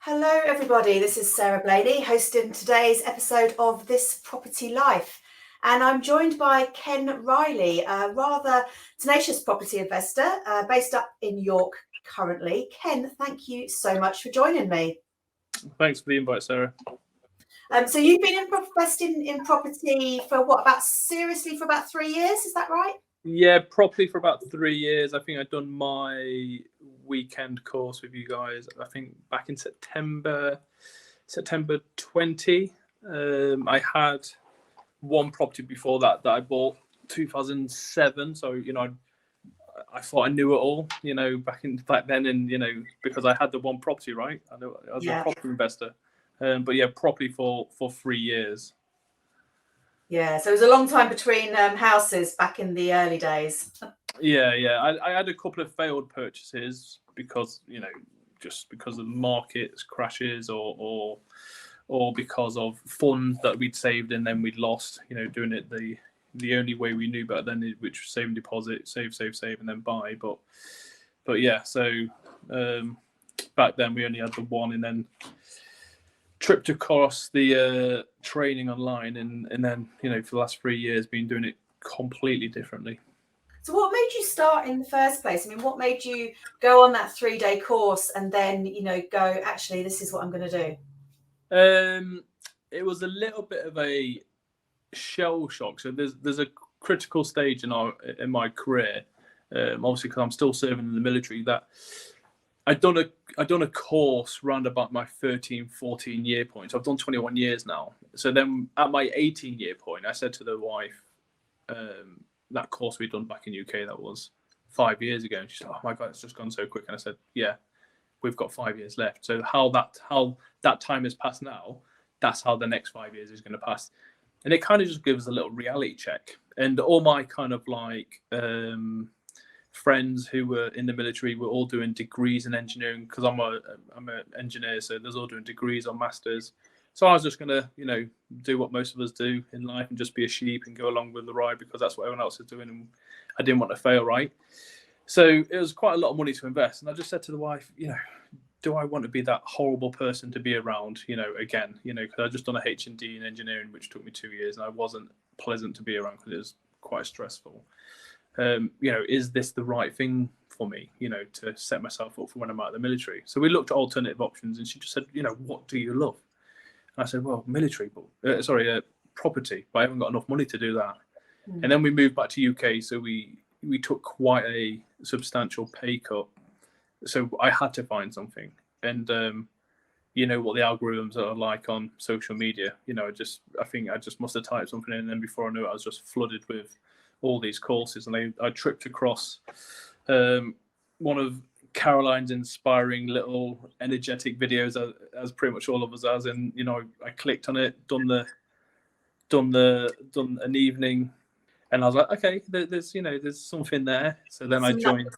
Hello, everybody. This is Sarah Blaney hosting today's episode of This Property Life. And I'm joined by Ken Riley, a rather tenacious property investor based up in York currently. Ken, thank you so much for joining me. Thanks for the invite, Sarah. So you've been investing in property for about 3 years, is that right? Yeah, properly for about 3 years. I think I'd done my weekend course with you guys, I think back in September 20. I had one property before that I bought 2007. So, I thought I knew it all, back then. And, because I had the one property, right? I was a property investor. But yeah, properly for 3 years. Yeah, so it was a long time between houses back in the early days. Yeah. I had a couple of failed purchases because, just because of the market crashes or because of funds that we'd saved and then we'd lost, doing it the only way we knew back then, which was save and deposit, save, and then buy. But yeah, so back then we only had the one, and then tripped across the training online, and then for the last 3 years been doing it completely differently. So what made you start in the first place? I mean, what made you go on that 3-day course and then go, actually, this is what I'm going to do? It was a little bit of a shell shock. So there's a critical stage in my career, obviously because I'm still serving in the military, that I'd done a course round about my 13-14 year point. So I've done 21 years now. So then at my 18-year point, I said to the wife, that course we'd done back in UK, that was 5 years ago, and she said, "Oh my God, it's just gone so quick." And I said, "Yeah, we've got 5 years left. So how that time has passed now, that's how the next 5 years is going to pass." And it kind of just gives a little reality check. And all my kind of like friends who were in the military were all doing degrees in engineering, because I'm an engineer, so there's all doing degrees or masters. So I was just gonna, do what most of us do in life and just be a sheep and go along with the ride because that's what everyone else is doing, and I didn't want to fail, right? So it was quite a lot of money to invest, and I just said to the wife, do I want to be that horrible person to be around, again, because I just done a H&D in engineering, which took me 2 years, and I wasn't pleasant to be around because it was quite stressful. Is this the right thing for me, to set myself up for when I'm out of the military? So we looked at alternative options, and she just said, what do you love? And I said, well, property, but I haven't got enough money to do that. And then we moved back to UK, so we took quite a substantial pay cut. So I had to find something. And what the algorithms are like on social media, I think I just must have typed something in, and then before I knew it, I was just flooded with all these courses. And I tripped across one of Caroline's inspiring little energetic videos, as pretty much all of us has, and I clicked on it, done an evening, and I was like, okay, there's something there. So then I joined.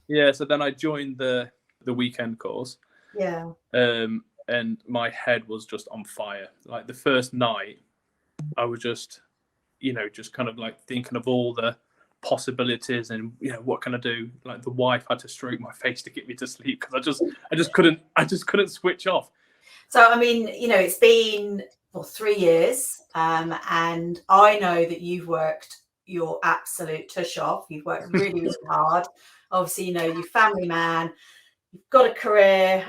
Yeah, so then I joined the weekend course. Yeah. And my head was just on fire. Like the first night, I was just kind of like thinking of all the possibilities and what can I do. Like the wife had to stroke my face to get me to sleep because I just couldn't switch off. So I mean, it's been 3 years, and I know that you've worked your absolute tush off. You've worked really, really hard. Obviously, you're family man. You've got a career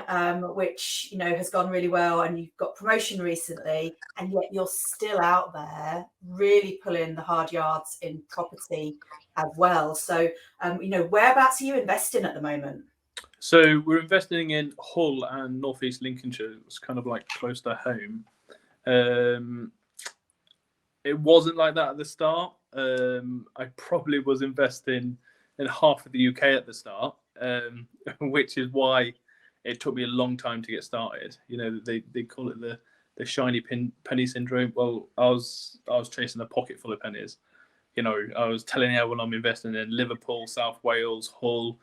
which has gone really well, and you've got promotion recently, and yet you're still out there really pulling the hard yards in property as well. So whereabouts are you investing at the moment? So we're investing in Hull and northeast Lincolnshire. It's kind of like close to home. It wasn't like that at the start. I probably was investing in half of the UK at the start, which is why it took me a long time to get started. They call it the shiny penny syndrome. Well, I was chasing a pocket full of pennies. I was telling everyone I'm investing in Liverpool, South Wales, Hull,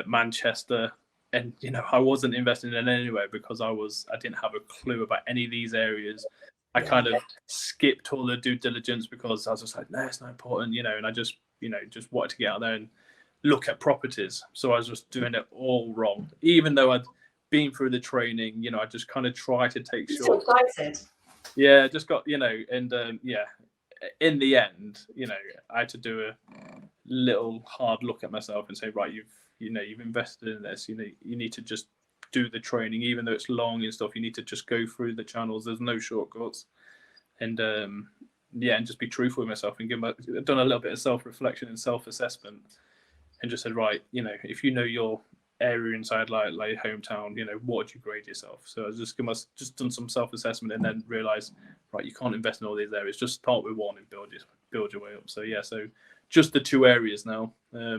Manchester, and I wasn't investing in anywhere because I didn't have a clue about any of these areas. I kind of skipped all the due diligence because I was just like, no, it's not important, and I just wanted to get out there and look at properties. So I was just doing it all wrong, even though I'd been through the training, I just kind of try to take I'm short. so excited. Yeah, just got, and yeah, in the end, I had to do a little hard look at myself and say, right, you've invested in this, you need to just do the training, even though it's long and stuff. You need to just go through the channels. There's no shortcuts, and and just be truthful with myself and I've done a little bit of self-reflection and self-assessment, and just said, right, if your area inside like hometown, what would you grade yourself? So I was just done some self-assessment and then realized, right, you can't invest in all these areas. Just start with one and build your way up. So yeah, so just the 2 areas now.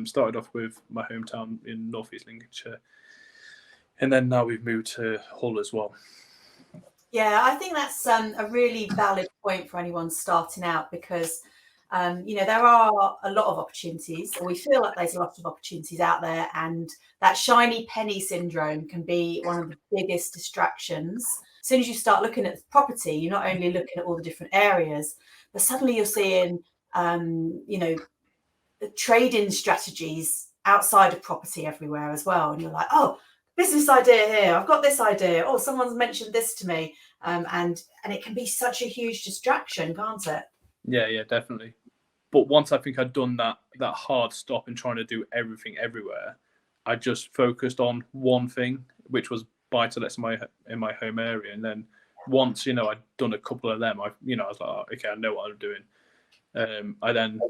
Started off with my hometown in northeast Lincolnshire, and then now we've moved to Hull as well. Yeah, I think that's a really valid point for anyone starting out, because there are a lot of opportunities, or we feel like there's a lot of opportunities out there, and that shiny penny syndrome can be one of the biggest distractions. As soon as you start looking at property, you're not only looking at all the different areas, but suddenly you're seeing, the trading strategies outside of property everywhere as well. And you're like, oh, business idea here. I've got this idea. Oh, someone's mentioned this to me. And it can be such a huge distraction, can't it? Yeah, definitely. But once I think I'd done that hard stop in trying to do everything everywhere, I just focused on one thing, which was buy-to-lets in my home area. And then once, I'd done a couple of them, I was like, oh, okay, I know what I'm doing. I then,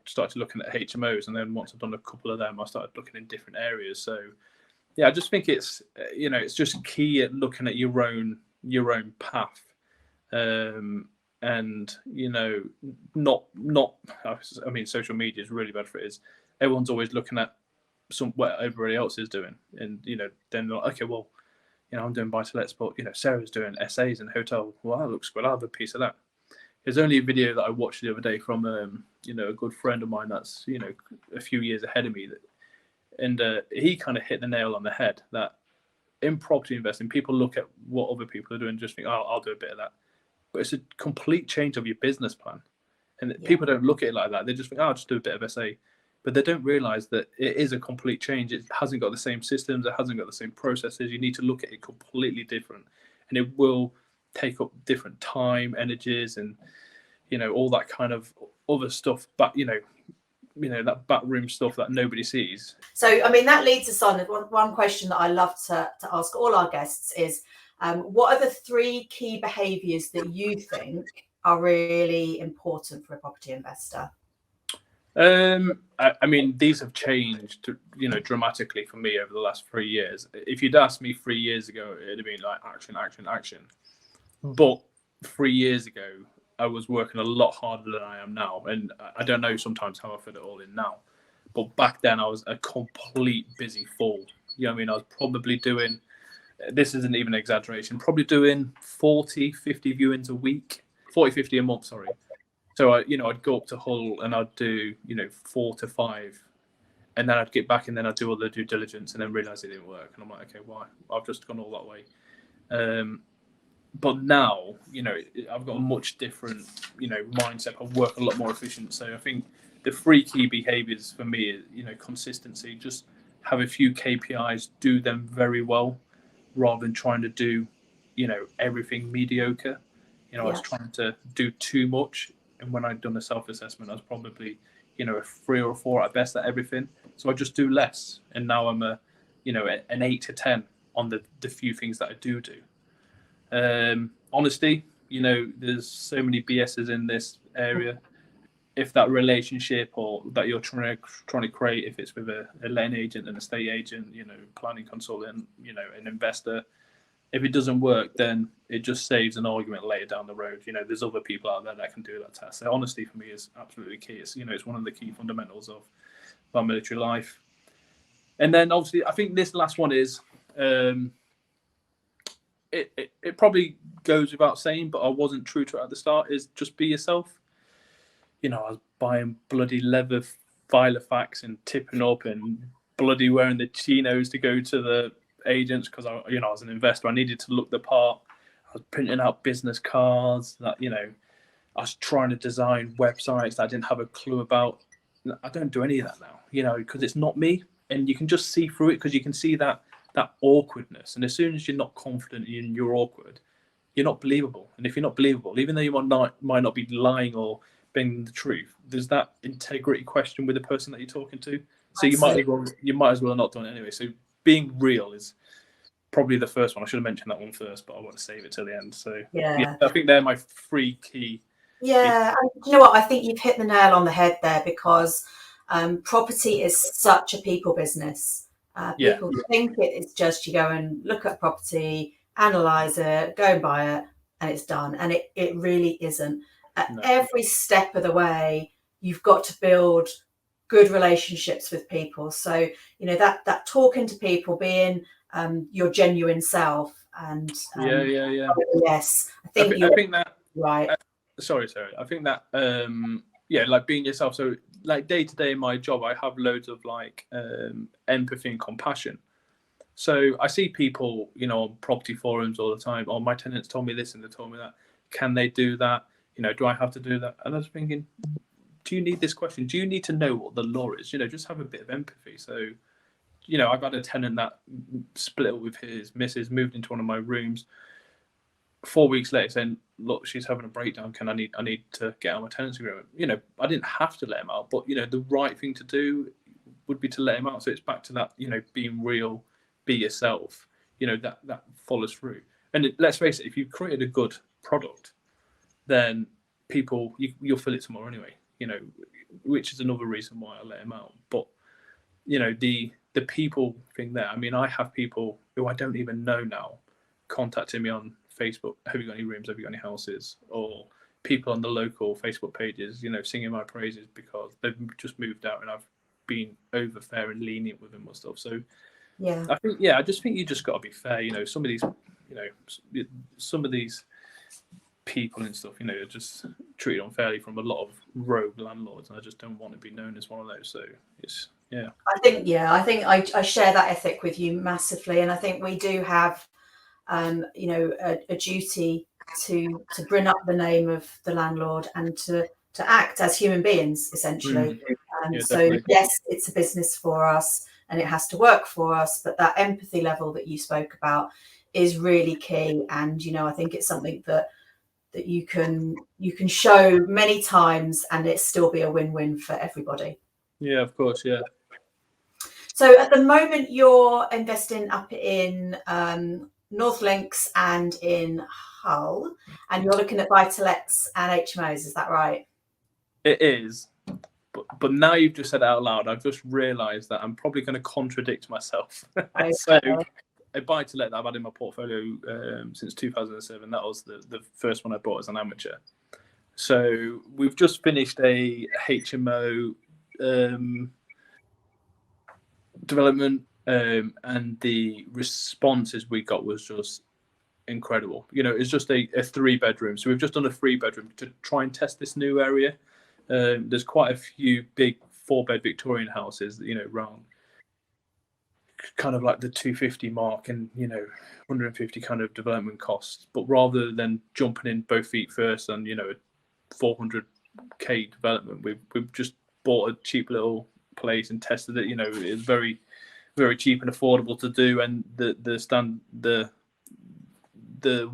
started looking at HMOs, and then once I've done a couple of them, I started looking in different areas. So, yeah, I just think it's, it's just key at looking at your own path, and not. I mean, social media is really bad for it. Is everyone's always looking at what everybody else is doing, and then they're like, okay, well, I'm doing buy-to-lets, but Sarah's doing SAs and hotel. Well, that looks good. I'll have a piece of that. There's only a video that I watched the other day from a good friend of mine that's a few years ahead of me, and he kind of hit the nail on the head that in property investing, people look at what other people are doing and just think, oh, I'll do a bit of that. But it's a complete change of your business plan. And people don't look at it like that. They just think, oh, I'll just do a bit of SA. But they don't realize that it is a complete change. It hasn't got the same systems. It hasn't got the same processes. You need to look at it completely different. And it will take up different time, energies, and, all that kind of other stuff. But, that backroom stuff that nobody sees. So, I mean, that leads us on. One question that I love to ask all our guests is, what are the 3 key behaviours that you think are really important for a property investor? I mean, these have changed, dramatically for me over the last 3 years. If you'd asked me 3 years ago, it'd have been like action, action, action. But 3 years ago, I was working a lot harder than I am now. And I don't know sometimes how I fit it all in now. But back then, I was a complete busy fool. I mean, I was probably doing, this isn't even an exaggeration, probably doing 40, 50 viewings a week. 40, 50 a month, sorry. So, I'd go up to Hull and I'd do, 4 to 5. And then I'd get back and then I'd do all the due diligence and then realise it didn't work. And I'm like, okay, why? I've just gone all that way. But now, I've got a much different, mindset. I work a lot more efficient. So I think the 3 key behaviours for me is, consistency. Just have a few KPIs, do them very well, rather than trying to do, everything mediocre. I was trying to do too much. And when I'd done a self-assessment, I was probably, a 3 or a 4 at best at everything. So I just do less. And now I'm an 8 to 10 on the few things that I do. Honesty, there's so many BSs in this area. If that relationship or that you're trying to create, if it's with a letting agent, an estate agent, planning consultant, an investor, if it doesn't work, then it just saves an argument later down the road. There's other people out there that can do that task. So honesty for me is absolutely key. It's, it's one of the key fundamentals of our military life. And then obviously, I think this last one is, it probably goes without saying, but I wasn't true to it at the start, is just be yourself. I was buying bloody leather Filofax and tipping up and bloody wearing the chinos to go to the agents because I was an investor. I needed to look the part. I was printing out business cards that, I was trying to design websites that I didn't have a clue about. I don't do any of that now, because it's not me. And you can just see through it because you can see that that awkwardness. And as soon as you're not confident and you're awkward, you're not believable. And if you're not believable, even though you might not be lying or being the truth, there's that integrity question with the person that you're talking to. So you might as well have not done it anyway. So being real is probably the first one. I should have mentioned that one first, but I want to save it till the end. So yeah, I think they're my 3 key. Yeah, you know what? I think you've hit the nail on the head there, because property is such a people business. People think it's just you go and look at property, analyze it, go and buy it, and it's done. And it really isn't. At every step of the way, you've got to build good relationships with people. So, you know, that talking to people, being your genuine self, and yes, I think that right. Sorry. I think that like being yourself. So like day to day in my job, I have loads of like empathy and compassion. So I see people, you know, on property forums all the time. Oh, my tenants told me this and they told me that. Can they do that? You know, do I have to do that? And I was thinking, do you need this question? Do you need to know what the law is? You know, just have a bit of empathy. So, you know, I've had a tenant that split up with his missus, moved into one of my rooms. 4 weeks later, saying, "Look, she's having a breakdown. I need to get out of my tenancy agreement." You know, I didn't have to let him out, but you know, the right thing to do would be to let him out. So it's back to that, you know, being real, be yourself. You know, that follows through. And let's face it, if you've created a good product, then people you'll fill it tomorrow anyway. You know, which is another reason why I let him out. But you know, the people thing there. I mean, I have people who I don't even know now contacting me on Facebook, have you got any rooms, have you got any houses, or people on the local Facebook pages, you know, singing my praises because they've just moved out and I've been over fair and lenient with them and stuff. So yeah, I just think you just got to be fair. You know, some of these, you know, some of these people and stuff, you know, are just treated unfairly from a lot of rogue landlords, and I just don't want to be known as one of those. So it's I think I share that ethic with you massively, and I think we do have you know, a duty to bring up the name of the landlord and to act as human beings, essentially. So definitely. Yes, it's a business for us and it has to work for us, but that empathy level that you spoke about is really key. And you know, I think it's something that you can show many times and it still be a win-win for everybody. Yeah, of course. Yeah. So at the moment you're investing up in North Links and in Hull, and you're looking at buy-to-lets and HMOs, is that right? It is, but now you've just said it out loud, I've just realised that I'm probably going to contradict myself. Okay. So a buy-to-let that I've had in my portfolio since 2007, that was the first one I bought as an amateur. So we've just finished a HMO development, and the responses we got was just incredible. You know, it's just a 3-bedroom. So we've just done a 3-bedroom to try and test this new area. There's quite a few big 4-bed Victorian houses, you know, around kind of like the 250 mark and, you know, 150 kind of development costs. But rather than jumping in both feet first and, you know, a 400k development, we've just bought a cheap little place and tested it. You know, it's very, very cheap and affordable to do, and the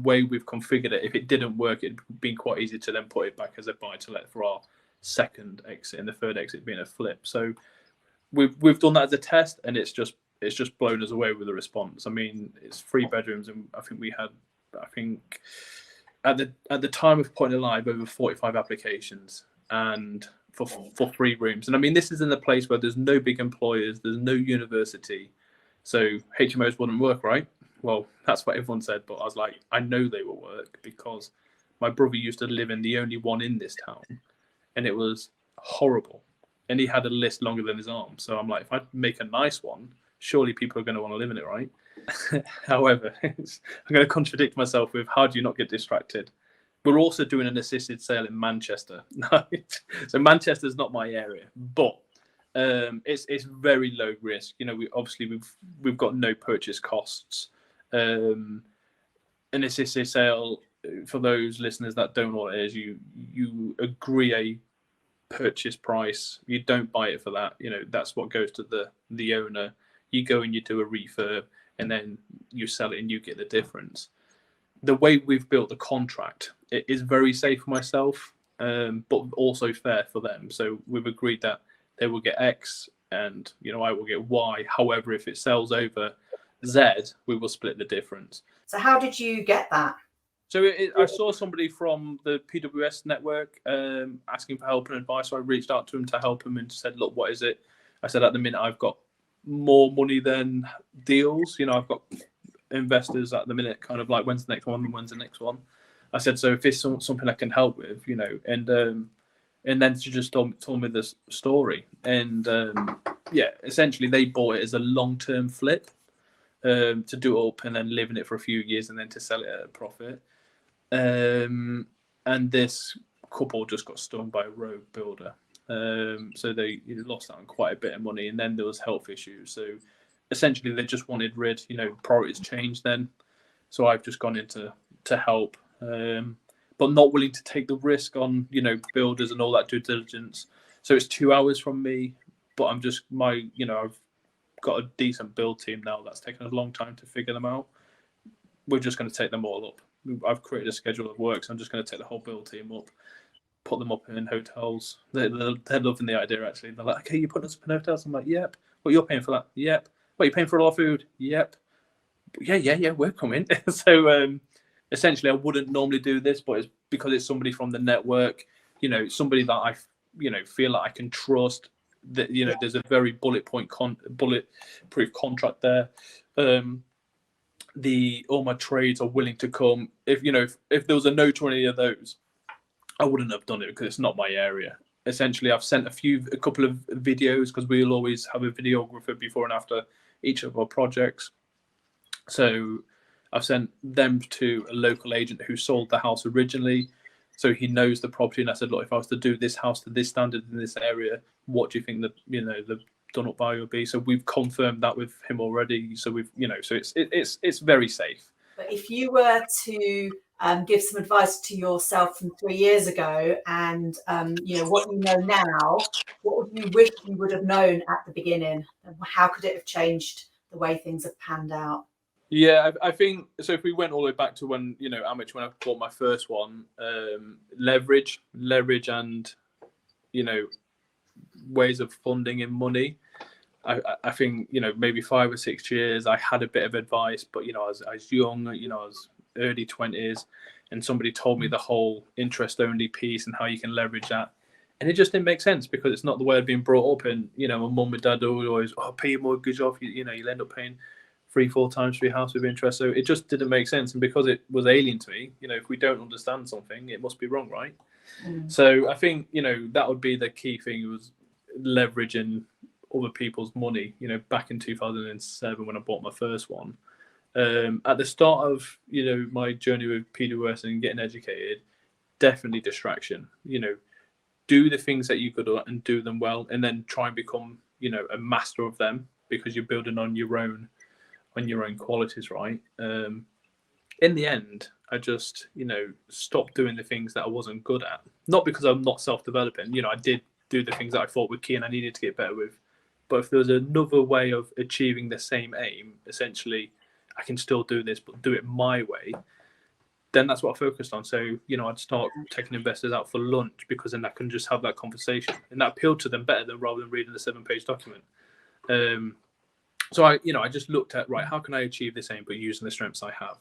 way we've configured it, if it didn't work, it'd been quite easy to then put it back as a buy-to-let for our second exit, and the third exit being a flip. So we've done that as a test, and it's just blown us away with the response. I mean, it's 3 bedrooms, and I think we had, at the time of putting it live, over 45 applications, and for 3 rooms. And I mean, this is in a place where there's no big employers, there's no university, so HMOs wouldn't work, right? Well, that's what everyone said, but I was like, I know they will work because my brother used to live in the only one in this town, and it was horrible. And he had a list longer than his arm. So I'm like, if I make a nice one, surely people are going to want to live in it, right? However, I'm going to contradict myself with, how do you not get distracted? We're also doing an assisted sale in Manchester. So Manchester's not my area, but it's very low risk. You know, we've got no purchase costs. An assisted sale, for those listeners that don't know what it is, you agree a purchase price. You don't buy it for that. You know, that's what goes to the owner. You go and you do a refurb. and then you sell it and you get the difference. The way we've built the contract, it is very safe for myself, but also fair for them. So we've agreed that they will get X and, you know, I will get Y. However, if it sells over Z, we will split the difference. So how did you get that? So I saw somebody from the PWS network asking for help and advice. So I reached out to him to help him and said, look, what is it? I said, at the minute, I've got more money than deals. You know, I've got investors at the minute, kind of like, when's the next one and when's the next one? I said, so if it's something I can help with, you know, and then she just told me this story. And yeah, essentially they bought it as a long-term flip to do it up and then live in it for a few years and then to sell it at a profit. And this couple just got stung by a rogue builder. So they lost out on quite a bit of money, and then there was health issues. So essentially they just wanted rid, you know, priorities changed then. So I've just gone into to help, but not willing to take the risk on, you know, builders and all that due diligence. So it's 2 hours from me, but I'm just you know, I've got a decent build team now that's taken a long time to figure them out. We're just going to take them all up. I've created a schedule of work, so I'm just going to take the whole build team up, put them up in hotels. They're loving the idea, actually. They're like, okay, you're putting us up in hotels? I'm like, yep. What, you're paying for that? Yep. What, you're paying for all our food? Yep. Yeah, we're coming. So essentially I wouldn't normally do this, but it's because it's somebody from the network, you know, somebody that I, you know, feel like I can trust, that, you know, there's a very bulletproof contract there. All my trades are willing to come. If, you know, if there was a no to any of those, I wouldn't have done it because it's not my area. Essentially, I've sent a couple of videos, because we'll always have a videographer before and after each of our projects. So I've sent them to a local agent who sold the house originally, so he knows the property. And I said, look, if I was to do this house to this standard in this area, what do you think that, you know, the done up value would be? So we've confirmed that with him already. So we've, you know, so it's very safe. But if you were to give some advice to yourself from 3 years ago, and you know what you know now, what would you wish you would have known at the beginning? How could it have changed the way things have panned out? Yeah, I think so. If we went all the way back to when, you know, amateur, when I bought my first one, leverage, and, you know, ways of funding in money. I think, you know, maybe 5 or 6 years I had a bit of advice, but, you know, I was young, you know, I was early 20s, and somebody told me the whole interest only piece and how you can leverage that, and it just didn't make sense because it's not the way I'd been brought up. And, you know, my mum and dad always, pay your mortgage off, you know, you'll end up paying 3-4 times for your house with interest. So it just didn't make sense. And because it was alien to me, you know, if we don't understand something, it must be wrong, right? So I think, you know, that would be the key thing, was leveraging other people's money. You know, back in 2007 when I bought my first one, at the start of, you know, my journey with PWS and getting educated, definitely distraction. You know, do the things that you're good at and do them well, and then try and become, you know, a master of them, because you're building on your own qualities, right? In the end, I just, you know, stopped doing the things that I wasn't good at. Not because I'm not self-developing. You know, I did do the things that I thought were key and I needed to get better with. But if there was another way of achieving the same aim, essentially, I can still do this, but do it my way, then that's what I focused on. So, you know, I'd start taking investors out for lunch, because then I can just have that conversation. And that appealed to them better than rather than reading a 7-page document. So I just looked at, right, how can I achieve this aim, but using the strengths I have?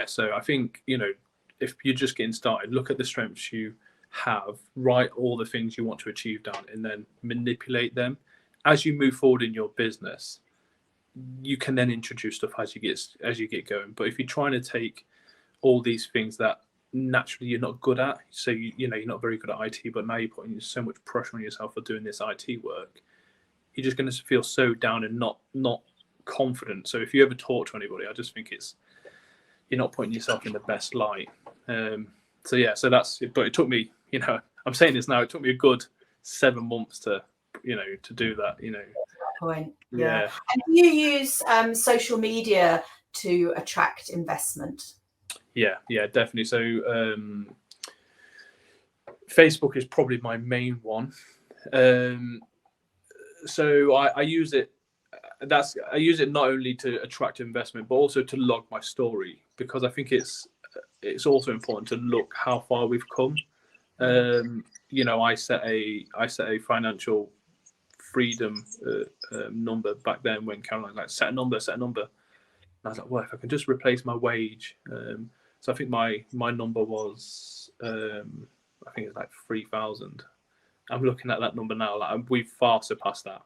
So I think, you know, if you're just getting started, look at the strengths you have, write all the things you want to achieve down, and then manipulate them. As you move forward in your business, you can then introduce stuff as you get going. But if you're trying to take all these things that naturally you're not good at, so you know, you're not very good at IT, but now you're putting so much pressure on yourself for doing this IT work, you're just going to feel so down and not confident. So if you ever talk to anybody, I just think you're not putting yourself in the best light. So that's it. But it took me, you know, I'm saying this now, it took me a good 7 months to, you know, to do that, you know. Point. Yeah. And do you use social media to attract investment? Yeah, definitely. So Facebook is probably my main one. So I use it I use it not only to attract investment, but also to log my story, because I think it's also important to look how far we've come. You know, I set a financial freedom number back then when Caroline like set a number. And I was like, well, if I can just replace my wage. So I think my number was I think it's like 3,000. I'm looking at that number now. Like we've far surpassed that.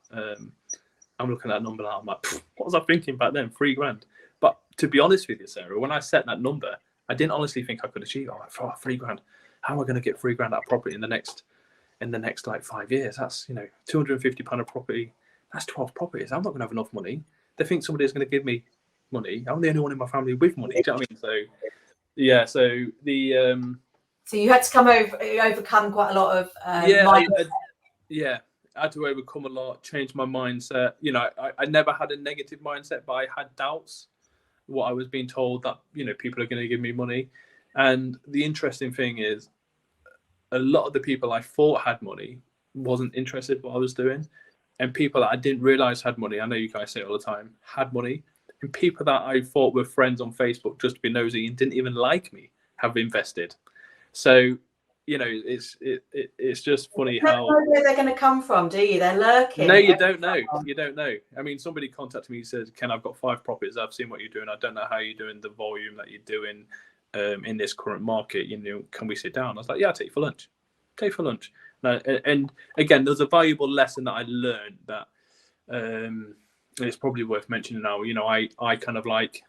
I'm looking at that number now. I'm like, what was I thinking back then? 3 grand. But to be honest with you, Sarah, when I set that number, I didn't honestly think I could achieve it. I'm like, oh, 3 grand. How am I going to get 3 grand out of property in the next like 5 years? That's, you know, £250 a property. That's 12 properties. I'm not going to have enough money. They think somebody is going to give me money. I'm the only one in my family with money. Do you know what I mean? So yeah. So the so you had to overcome quite a lot of I had to overcome a lot, change my mindset. You know, I never had a negative mindset, but I had doubts. What I was being told that, you know, people are going to give me money. And the interesting thing is, a lot of the people I thought had money wasn't interested in what I was doing. And people that I didn't realize had money, I know you guys say it all the time, had money. And people that I thought were friends on Facebook just to be nosy and didn't even like me have invested. So, you know, it's just funny how... You don't know where they're going to come from, do you? They're lurking. No, you don't know. You don't know. I mean, somebody contacted me and said, Ken, I've got 5 properties. I've seen what you're doing. I don't know how you're doing the volume that you're doing in this current market. You know, can we sit down? I was like, yeah, I'll take you for lunch. And again, there's a valuable lesson that I learned that it's probably worth mentioning now. You know, I kind of like,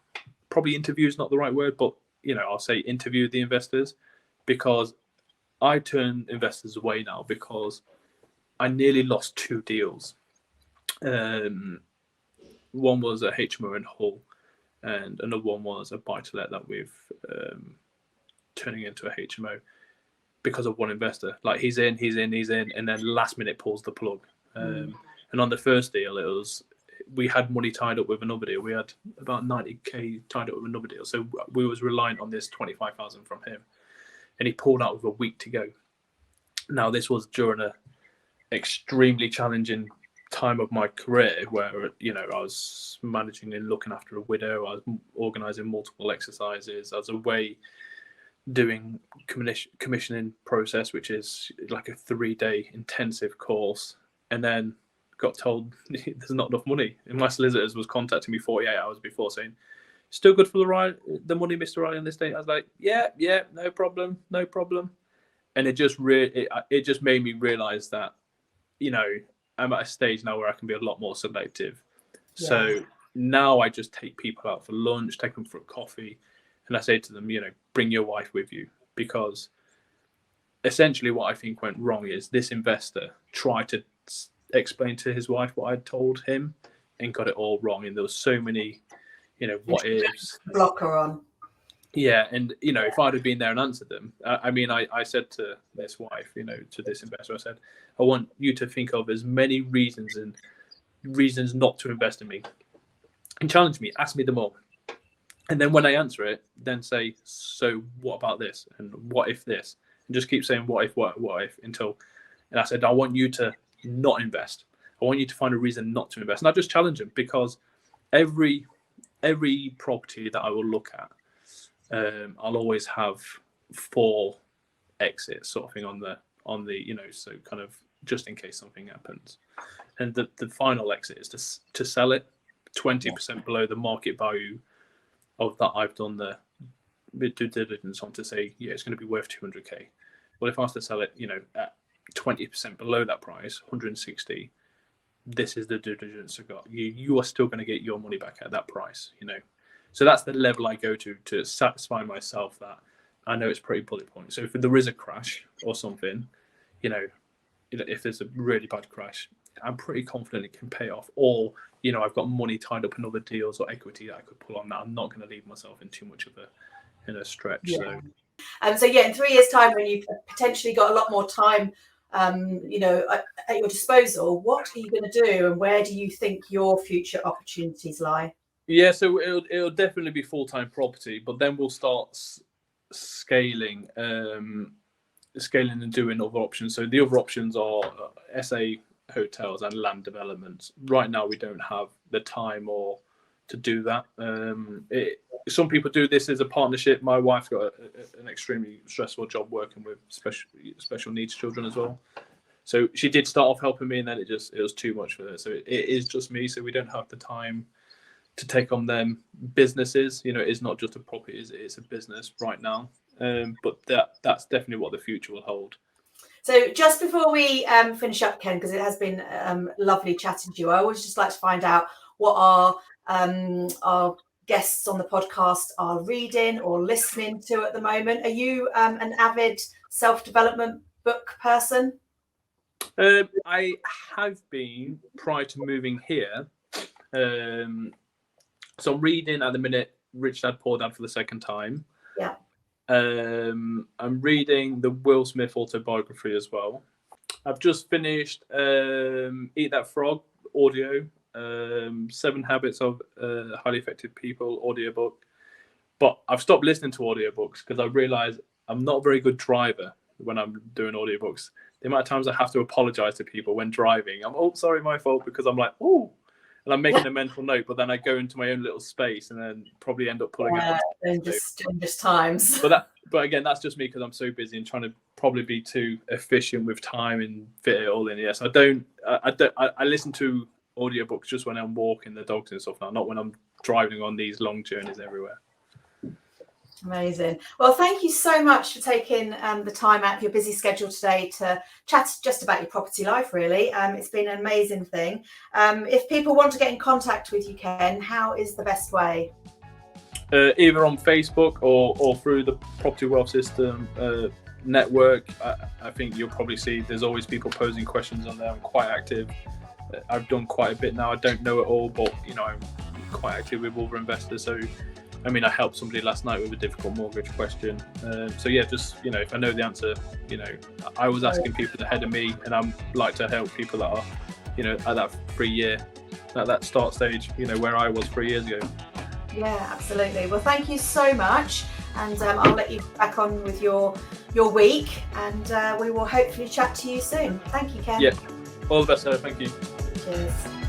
probably interview is not the right word, but, you know, I'll say interview the investors, because I turn investors away now because I nearly lost 2 deals. One was a HMO in Hull, and another one was a buy-to-let that we've turning into a HMO because of one investor. Like he's in, and then last minute pulls the plug. And on the first deal, we had money tied up with another deal. We had about 90k tied up with another deal, so we was reliant on this 25,000 from him, and he pulled out with a week to go. Now this was during a extremely challenging time of my career where, you know, I was managing and looking after a widow. I was organising multiple exercises. I was away doing commissioning process, which is like a 3-day intensive course, and then got told there's not enough money. And my solicitors was contacting me 48 hours before saying, still good for the money, Mr. Riley, on this date. I was like, yeah, no problem. And it just made me realise that, you know, I'm at a stage now where I can be a lot more selective. Yeah. So now I just take people out for lunch, take them for a coffee, and I say to them, you know, bring your wife with you, because essentially what I think went wrong is this investor tried to explain to his wife what I'd told him and got it all wrong. And there was so many, you know, what ifs. Blocker on. Yeah, and, you know, if I'd have been there and answered them, I mean, I said to this wife, you know, to this investor, I said, I want you to think of as many reasons not to invest in me, and challenge me, ask me them all. And then when I answer it, then say, so what about this? And what if this? And just keep saying, what if, until, and I said, I want you to not invest. I want you to find a reason not to invest. And I just challenge them, because every property that I will look at, I'll always have 4 exits sort of thing on the, you know, so kind of just in case something happens. And the final exit is to sell it 20% below the market value of that I've done the due diligence on, to say, yeah, it's going to be worth 200k. Well, if I was to sell it, you know, at 20% below that price, 160, this is the due diligence I got. You are still going to get your money back at that price, you know. So that's the level I go to satisfy myself that I know it's pretty bullet point. So if there is a crash or something, you know, if there's a really bad crash, I'm pretty confident it can pay off. Or, you know, I've got money tied up in other deals or equity that I could pull on that. I'm not going to leave myself in too much of a stretch. Yeah. So yeah, in 3 years' time, when you've potentially got a lot more time, you know, at your disposal, what are you going to do, and where do you think your future opportunities lie? Yeah, so it'll definitely be full-time property, but then we'll start scaling and doing other options. So the other options are SA hotels and land developments. Right now, we don't have the time or to do that. Some people do this as a partnership. My wife got an extremely stressful job working with special needs children as well. So she did start off helping me, and then it was too much for her. So it is just me. So we don't have the time to take on them businesses. You know, it's not just a property; it's a business right now. But that's definitely what the future will hold. So just before we finish up, Ken, because it has been lovely chatting to you, I always just like to find out what our guests on the podcast are reading or listening to at the moment. Are you an avid self-development book person? I have been prior to moving here. So I'm reading at the minute Rich Dad Poor Dad for the second time. Yeah. I'm reading the Will Smith autobiography as well. I've just finished Eat That Frog audio, 7 Habits of Highly Effective People audiobook. But I've stopped listening to audiobooks because I realised I'm not a very good driver when I'm doing audiobooks. The amount of times I have to apologise to people when driving. Sorry, my fault, because I'm like, oh. And I'm making a mental note, but then I go into my own little space and then probably end up pulling out. Dangerous times. But again, that's just me because I'm so busy and trying to probably be too efficient with time and fit it all in. Yes, I listen to audiobooks just when I'm walking the dogs and stuff now, not when I'm driving on these long journeys everywhere. Amazing. Well, thank you so much for taking the time out of your busy schedule today to chat just about your property life, really. It's been an amazing thing. If people want to get in contact with you, Ken, how is the best way? Either on Facebook or through the Property Wealth System network. I think you'll probably see there's always people posing questions on there. I'm quite active. I've done quite a bit now. I don't know it all, but I'm quite active with other investors. So I helped somebody last night with a difficult mortgage question. Just, if I know the answer, I was asking people ahead of me, and I like to help people that are, at that 3 year, at that start stage, where I was 3 years ago. Yeah, absolutely. Well, thank you so much. And I'll let you back on with your week, and we will hopefully chat to you soon. Thank you, Ken. Yeah, all the best, Sarah. Thank you. Cheers.